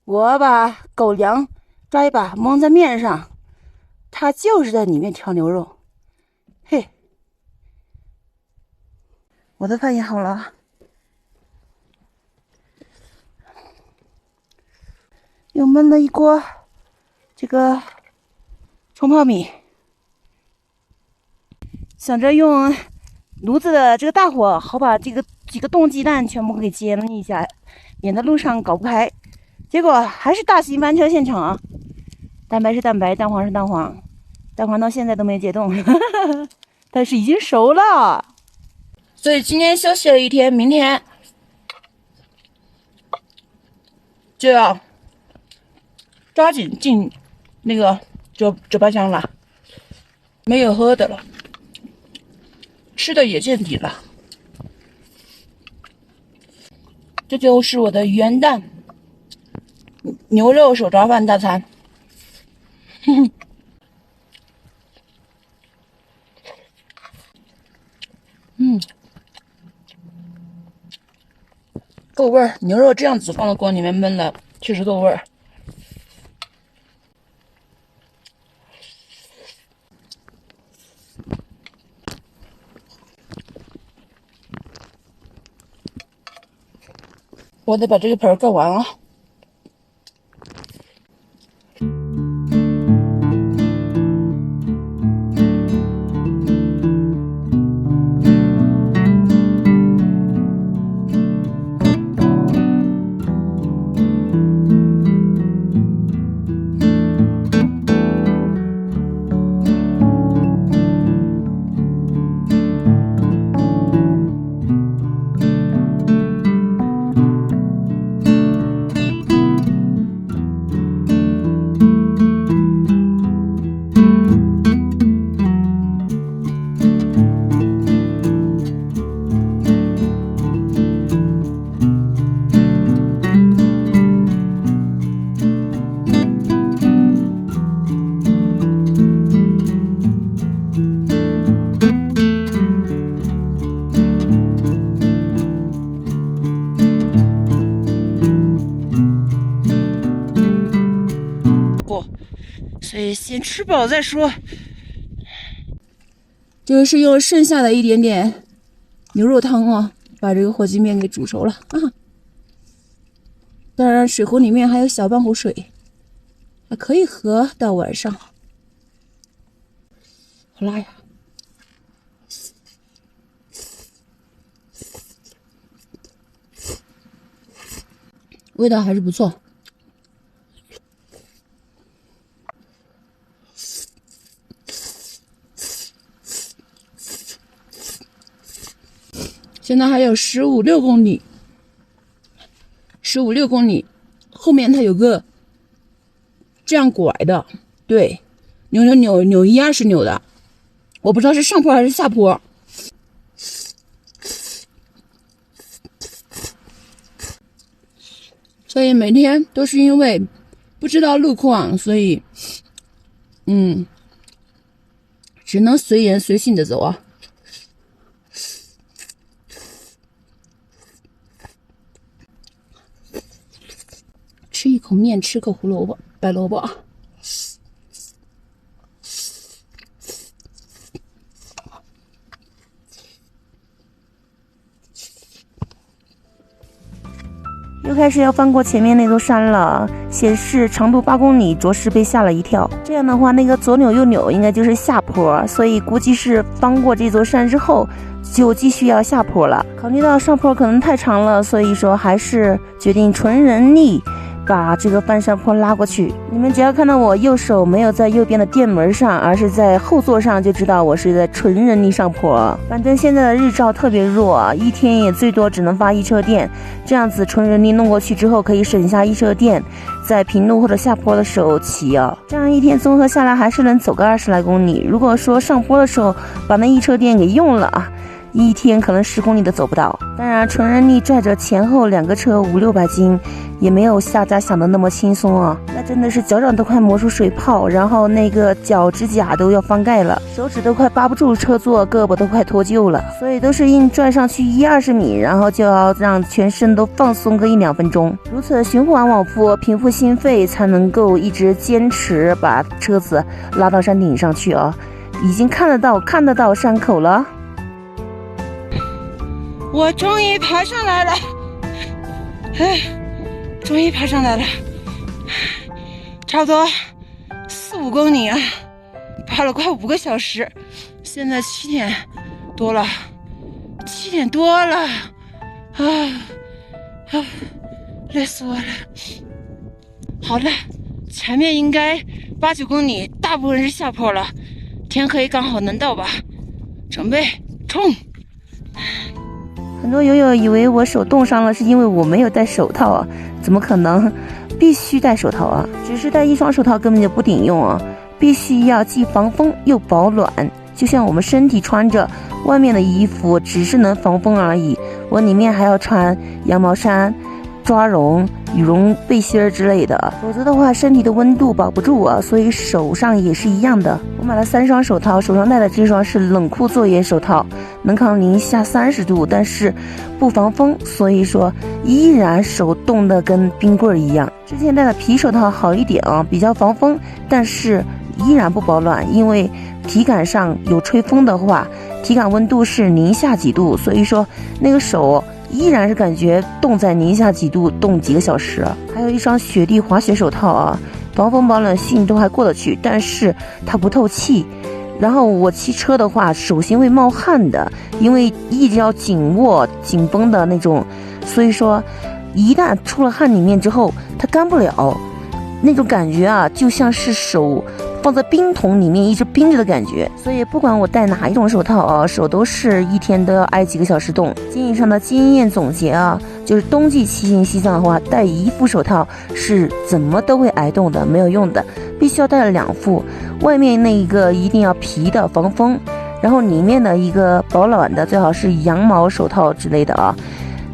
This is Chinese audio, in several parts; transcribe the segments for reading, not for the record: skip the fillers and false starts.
我把狗粮抓一把蒙在面上，它就是在里面挑牛肉。嘿，我的饭也好了，又焖了一锅这个冲泡米，想着用炉子的这个大火，好把这个几个冻鸡蛋全部给煎一下，免得路上搞不开。结果还是大型翻车现场啊！蛋白是蛋白，蛋黄是蛋黄，蛋黄到现在都没解冻，但是已经熟了。所以今天休息了一天，明天就要抓紧进那个折半箱了，没有喝的了，吃的也见底了。这就是我的元旦牛肉手抓饭大餐。够味儿，牛肉这样子放到锅里面焖了，确实够味儿。我得把这个盆盖完了。所以先吃饱再说。这是用剩下的一点点牛肉汤啊，把这个火鸡面给煮熟了啊。当然，水壶里面还有小半壶水，还可以喝到晚上。好辣呀！味道还是不错。现在还有15、6公里，15、6公里，后面它有个这样拐的，对，扭120扭的，我不知道是上坡还是下坡。所以每天都是因为不知道路况，所以只能随缘随性的走啊。吃一口面，吃口胡萝卜、白萝卜。又开始要翻过前面那座山了，显示长度8公里，着实被吓了一跳。这样的话，那个左扭右扭应该就是下坡，所以估计是翻过这座山之后就继续要下坡了。考虑到上坡可能太长了，所以说还是决定纯人力把这个翻山坡拉过去。你们只要看到我右手没有在右边的电门上，而是在后座上，就知道我是在纯人力上坡。反正现在的日照特别弱，一天也最多只能发1车电，这样子纯人力弄过去之后可以省下1车电，在平路或者下坡的时候骑啊，这样一天综合下来还是能走个20来公里。如果说上坡的时候把那1车电给用了啊，一天可能10公里都走不到。当然，纯人力拽着前后2个车500-600斤，也没有大家想的那么轻松啊。那真的是脚掌都快磨出水泡，然后那个脚指甲都要翻盖了，手指都快扒不住车座，胳膊都快脱臼了。所以都是硬拽上去1-20米，然后就要让全身都放松个1-2分钟，如此循环往复，平复心肺，才能够一直坚持把车子拉到山顶上去啊。已经看得到山口了。我终于爬上来了，哎，终于爬上来了，差不多4-5公里啊，爬了快5个小时，现在7点多了，累死我了。好了，前面应该8-9公里，大部分是下坡了，天黑刚好能到吧，准备冲！很多友友以为我手冻伤了是因为我没有戴手套啊，怎么可能？必须戴手套啊！只是戴1双手套根本就不顶用啊，必须要既防风又保暖。就像我们身体穿着外面的衣服只是能防风而已，我里面还要穿羊毛衫、抓绒、羽绒背心之类的，否则的话身体的温度保不住啊。所以手上也是一样的，我买了3双手套，手上戴的这双是冷库作业手套，能抗-30度，但是不防风，所以说依然手冻得跟冰棍一样。之前戴的皮手套好一点啊，比较防风，但是依然不保暖，因为体感上有吹风的话，体感温度是零下几度，所以说那个手依然是感觉冻在零下几度，冻几个小时。还有一双雪地滑雪手套啊，防风保暖性都还过得去，但是它不透气。然后我骑车的话，手心会冒汗的，因为一直要紧握紧绷的那种，所以说一旦出了汗里面之后，它干不了，那种感觉啊，就像是手放在冰桶里面一直冰着的感觉。所以不管我戴哪一种手套啊，手都是一天都要挨几个小时冻。经营上的经验总结啊，就是冬季骑行西藏的话，戴1副手套是怎么都会挨冻的，没有用的，必须要戴2副。外面那一个一定要皮的防风，然后里面的一个保暖的，最好是羊毛手套之类的啊。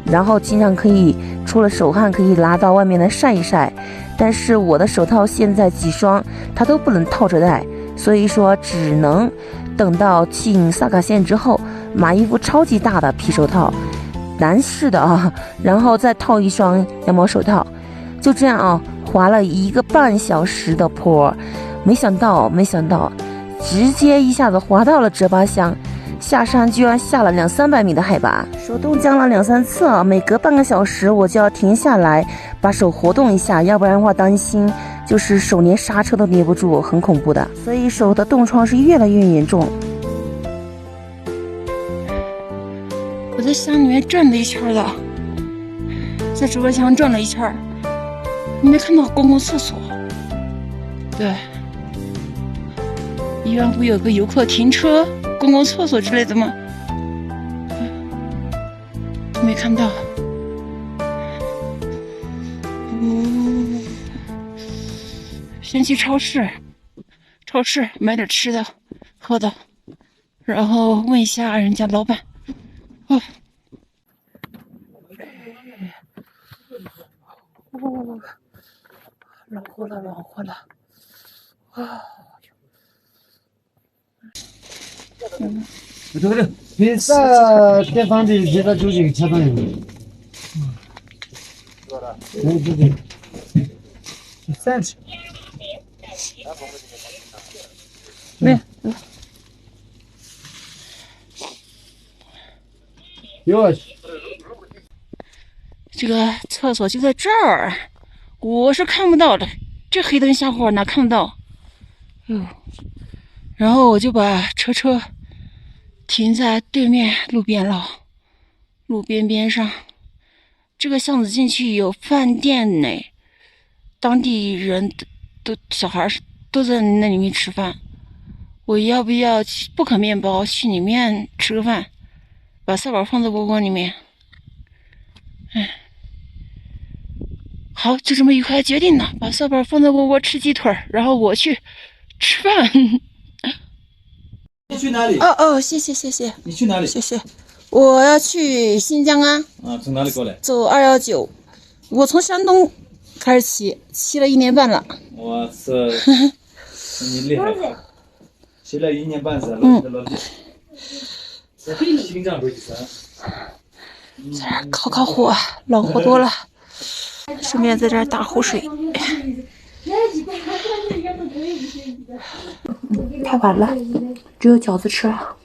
然后经常可以出了手汗可以拿到外面来晒一晒。但是我的手套现在几双它都不能套着戴，所以说只能等到进萨卡县之后买一副超级大的皮手套，男士的啊，然后再套1双羊毛手套，就这样啊，滑了1个半小时的坡，没想到直接一下子滑到了折巴乡，下山居然下了200-300米的海拔，手冻僵了2-3次啊，每隔半个小时我就要停下来把手活动一下，要不然的话担心就是手连刹车都捏不住，很恐怖的，所以手的冻疮是越来越严重。我在乡里面转了一圈了，在折巴乡转了一圈，没看到公共厕所。对，医院不有个游客停车公共厕所之类的吗？没看到。先去超市买点吃的喝的，然后问一下人家老板。暖和了啊！这个披萨店方的披萨就是恰当的。对，30。没有。这个厕所就在这儿，我是看不到的，这黑灯瞎火哪看得到？然后我就把车停在对面路边了，路边上。这个巷子进去有饭店呢，当地人都小孩都在那里面吃饭。我要不要不可面包去里面吃个饭，把菜宝放在窝窝里面？好，就这么愉快决定了，把菜宝放在窝窝吃鸡腿，然后我去吃饭。你去哪里？哦，谢谢。你去哪里？谢谢。我要去新疆啊。啊，从哪里过来？走219。我从山东开始骑了1年半了。我是，你厉害，骑了1年半是老弟。新疆北山。在这儿烤火，暖和多了。顺便在这儿打壶水。太晚了，只有饺子吃了。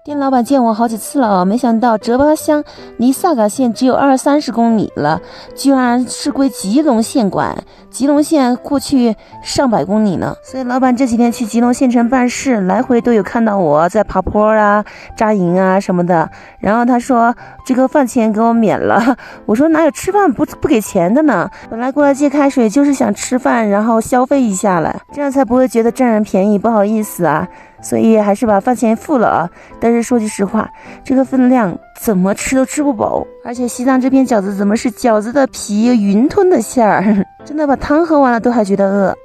店老板见我好几次了，没想到折巴乡离萨嘎县只有20-30公里了，居然是归吉隆县管。吉隆县过去上百公里呢，所以老板这几天去吉隆县城办事，来回都有看到我在爬坡啊、扎营啊什么的。然后他说这个饭钱给我免了，我说哪有吃饭不给钱的呢？本来过来接开水就是想吃饭，然后消费一下了，这样才不会觉得占人便宜，不好意思啊。所以还是把饭钱付了啊。但是说句实话，这个分量怎么吃都吃不饱，而且西藏这片饺子怎么是饺子的皮云吞的馅儿，真的把汤喝完了都还觉得饿。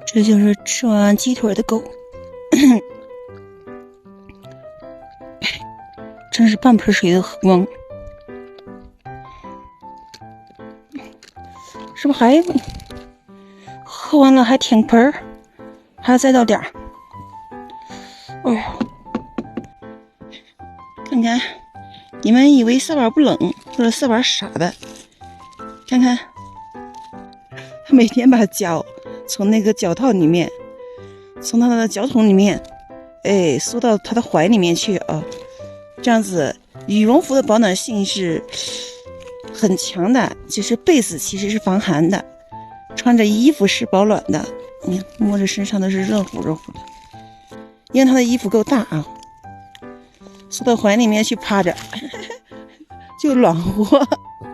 这就是吃完鸡腿的狗。真是半盆水都喝光。是不是还喝完了还舔盆儿，还要再倒点儿。哦，看看，你们以为色板不冷，或者色板傻的，看看，他每天把脚从那个脚套里面，从他的脚筒里面，缩到他的怀里面去啊。这样子，羽绒服的保暖性是很强的，就是被子其实是防寒的，穿着衣服是保暖的。你摸着身上都是热乎热乎的，因为他的衣服够大啊，缩到怀里面去趴着，就暖和，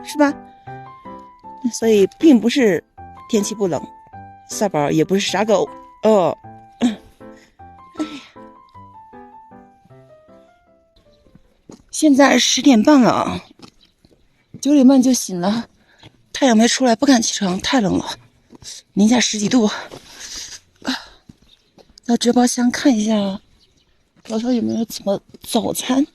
是吧？所以并不是天气不冷，萨宝也不是傻狗哦。现在10点半了啊，9点半就醒了，太阳没出来，不敢起床，太冷了，零下10几度。到折包厢看一下，老头有没有什么早餐？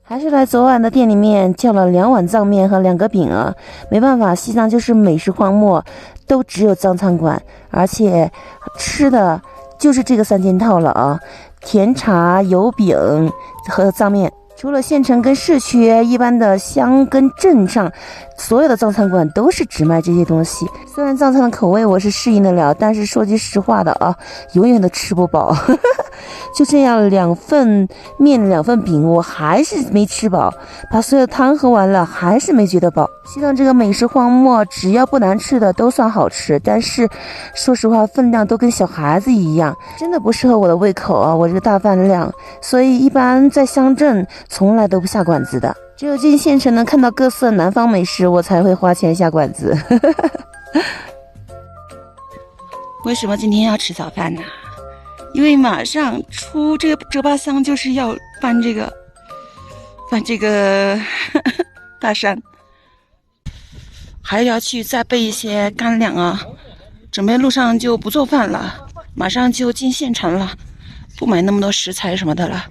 还是来昨晚的店里面叫了2碗藏面和2个饼啊，没办法，西藏就是美食荒漠，都只有藏餐馆，而且吃的就是这个3件套了啊，甜茶、油饼和藏面。除了县城跟市区，一般的乡跟镇上，所有的藏餐馆都是只卖这些东西。虽然藏餐的口味我是适应得了，但是说句实话的啊，永远都吃不饱。就这样2份面2份饼，我还是没吃饱，把所有的汤喝完了，还是没觉得饱。西藏这个美食荒漠，只要不难吃的都算好吃，但是说实话，分量都跟小孩子一样，真的不适合我的胃口啊！我这个大饭量，所以一般在乡镇从来都不下馆子的，只有进县城能看到各色南方美食，我才会花钱下馆子。为什么今天要吃早饭呢？因为马上出这个折巴乡，就是要翻这个大山，还要去再备一些干粮啊，准备路上就不做饭了，马上就进县城了，不买那么多食材什么的了，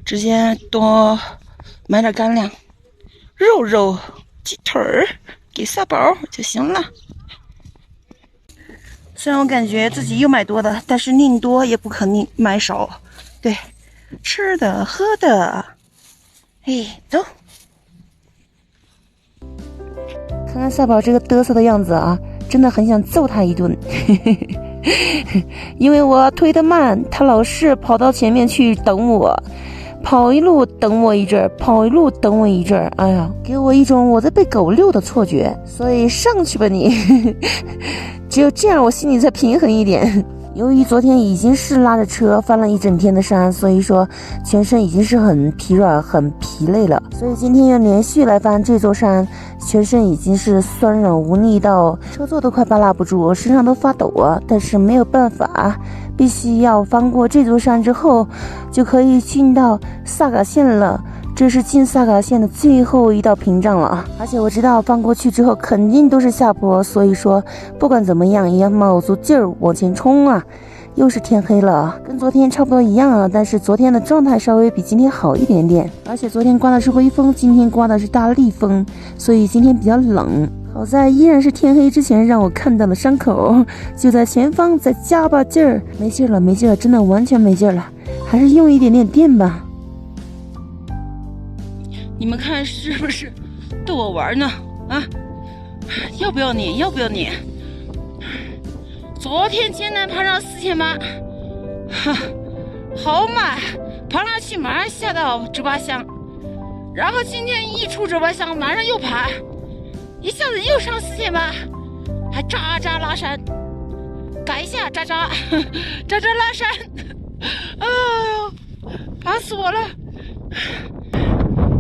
直接多买点干粮，肉、鸡腿儿给萨宝就行了。虽然我感觉自己又买多的，但是宁多也不可宁买少。对，吃的喝的，走。看看萨宝这个嘚瑟的样子啊，真的很想揍他一顿。因为我推得慢，他老是跑到前面去等我，跑一路等我一阵儿，跑一路等我一阵儿，哎呀，给我一种我在被狗遛的错觉。所以上去吧你。只有这样我心里才平衡一点。由于昨天已经是拉着车翻了一整天的山，所以说全身已经是很疲软很疲累了，所以今天又连续来翻这座山，全身已经是酸软无力到车座都快扒拉不住，身上都发抖啊。但是没有办法，必须要翻过这座山之后就可以进到萨嘎县了。这是进萨嘎县的最后一道屏障了，而且我知道翻过去之后肯定都是下坡，所以说不管怎么样也要卯足劲儿往前冲啊！又是天黑了，跟昨天差不多一样啊，但是昨天的状态稍微比今天好一点点，而且昨天刮的是微风，今天刮的是大厉风，所以今天比较冷。好在依然是天黑之前让我看到了伤口，就在前方，再加把劲儿。没劲了，没劲了，真的完全没劲了，还是用一点点电吧。你们看是不是逗我玩呢？啊，要不要你？要不要你？昨天艰难爬上4800，哈，好慢，爬上去马上下到折巴乡，然后今天一出折巴乡马上又爬，一下子又上4800，还渣渣拉山，改一下渣渣渣渣拉山，哎呦，爬死我了！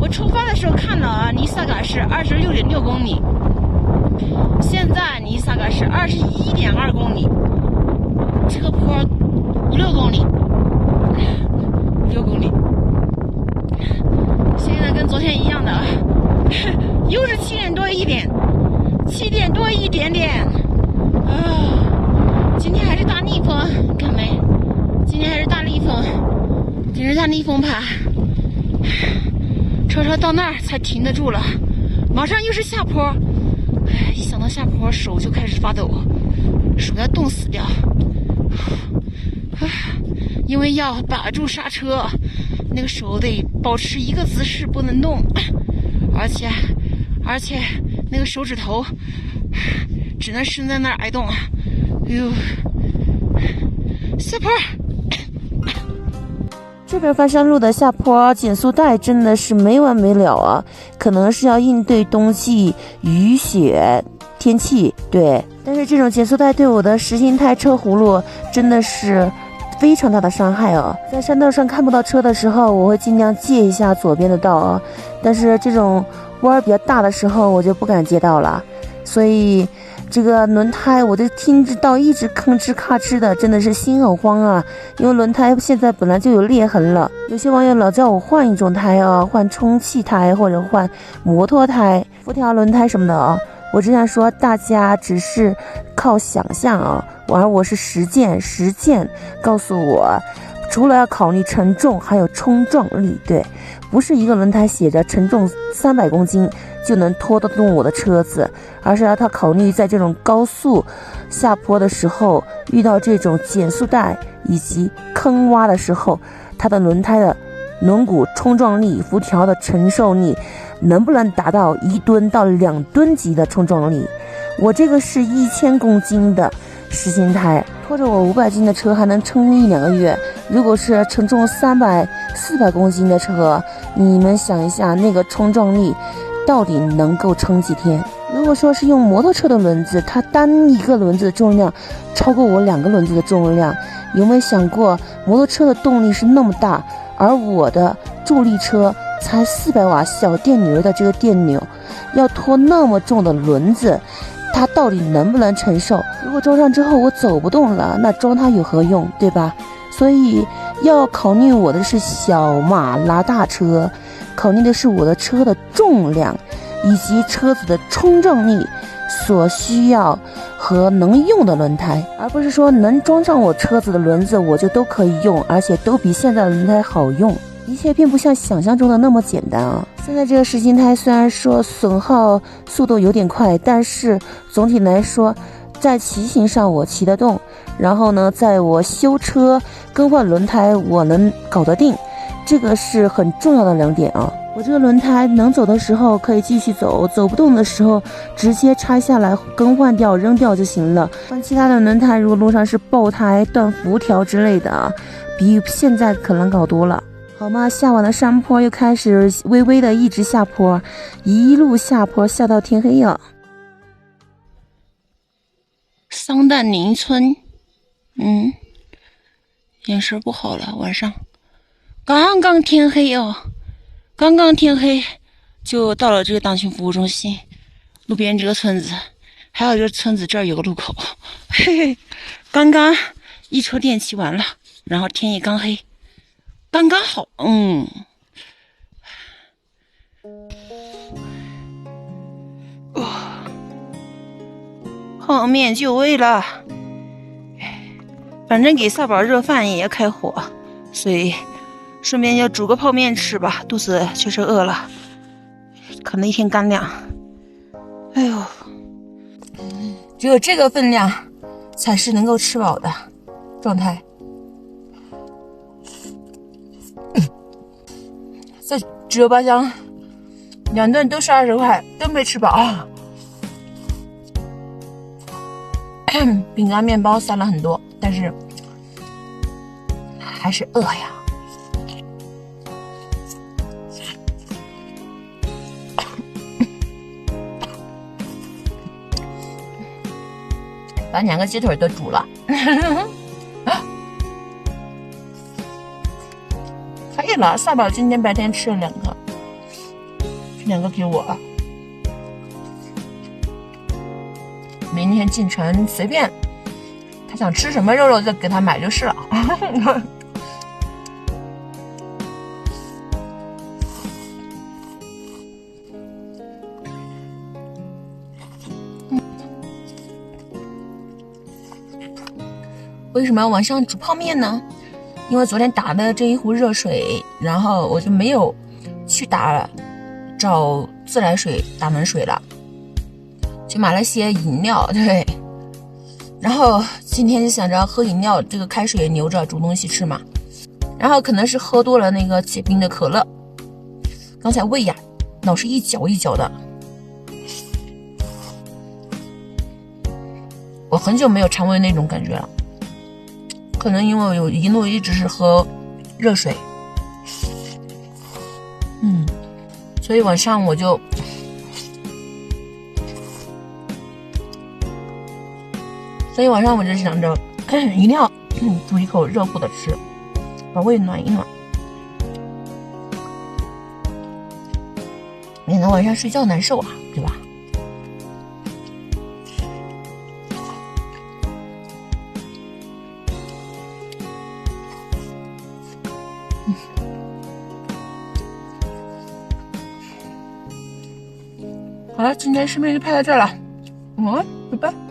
我出发的时候看了啊，尼萨嘎是26.6公里。现在尼萨嘎是21.2公里，这个坡5-6公里，5-6公里。现在跟昨天一样的啊，又是7点多一点，7点多一点点啊！今天还是大逆风，看没？今天还是大逆风，顶着大逆风爬，车到那儿才停得住了，马上又是下坡。一想到下坡，手就开始发抖，手要冻死掉。因为要把住刹车，那个手得保持一个姿势不能动，而且那个手指头只能伸在那儿挨冻。哎呦，下坡！这边翻山路的下坡减速带真的是没完没了啊，可能是要应对冬季雨雪天气，对。但是这种减速带对我的实心胎车轱辘真的是非常大的伤害啊！在山道上看不到车的时候，我会尽量借一下左边的道啊，但是这种弯比较大的时候，我就不敢借道了，所以这个轮胎我就听着到一直吭哧咔哧的，真的是心好慌啊！因为轮胎现在本来就有裂痕了，有些网友老叫我换一种胎啊，换充气胎或者换摩托胎、辐条轮胎什么的啊。我只想说，大家只是靠想象啊，而我是实践告诉我，除了要考虑承重，还有冲撞力。对，不是一个轮胎写着承重300公斤就能拖得动我的车子，而是要他考虑在这种高速下坡的时候，遇到这种减速带以及坑洼的时候，它的轮胎的轮毂冲撞力、辐条的承受力能不能达到1吨到2吨级的冲撞力。我这个是1000公斤的实心胎，拖着我500斤的车还能撑1-2个月，如果是承重300、400公斤的车，你们想一下那个冲撞力到底能够撑几天？如果说是用摩托车的轮子，它单一个轮子的重量超过我2个轮子的重量，有没有想过摩托车的动力是那么大，而我的助力车才400瓦小电牛的这个电钮，要拖那么重的轮子，它到底能不能承受？如果装上之后我走不动了，那装它有何用，对吧？所以要考虑我的是小马拉大车，考虑的是我的车的重量以及车子的冲撞力所需要和能用的轮胎，而不是说能装上我车子的轮子我就都可以用，而且都比现在的轮胎好用。一切并不像想象中的那么简单啊！现在这个实心胎虽然说损耗速度有点快，但是总体来说在骑行上我骑得动，然后呢在我修车更换轮胎我能搞得定，这个是很重要的2点啊。我这个轮胎能走的时候可以继续走，走不动的时候直接拆下来更换掉扔掉就行了。换其他的轮胎如果路上是爆胎断辐条之类的啊，比现在可能搞多了。好吗？下完了山坡又开始微微的一直下坡，一路下坡下到天黑了。桑旦林村，眼神不好了，晚上刚刚天黑哦，刚刚天黑就到了这个党群服务中心路边这个村子，还有这个村子这儿有个路口，嘿嘿，刚刚一车电骑完了，然后天也刚黑，刚刚好，泡面就位了。反正给萨宝热饭也要开火，所以顺便就煮个泡面吃吧，肚子确实饿了，可能一天干粮。哎呦，只有这个分量才是能够吃饱的状态。这只有8箱，2顿都是20块，都没吃饱。饼干面包塞了很多，但是还是饿呀。把2个鸡腿都煮了。可以了，萨宝今天白天吃了2个，这2个给我了。明天进城随便他想吃什么肉再给他买就是了。为什么要晚上煮泡面呢？因为昨天打的这一壶热水，然后我就没有去找自来水打冷水了，就买了些饮料，对。然后今天就想着喝饮料，这个开水也留着煮东西吃嘛。然后可能是喝多了那个解冰的可乐，刚才胃呀老是一搅一搅的。我很久没有肠胃那种感觉了，可能因为我有一路一直是喝热水，所以晚上我就想着一定要煮一口热乎的吃，把胃暖一暖，免得晚上睡觉难受啊，对吧？好了，今天视频就拍到这了，拜拜。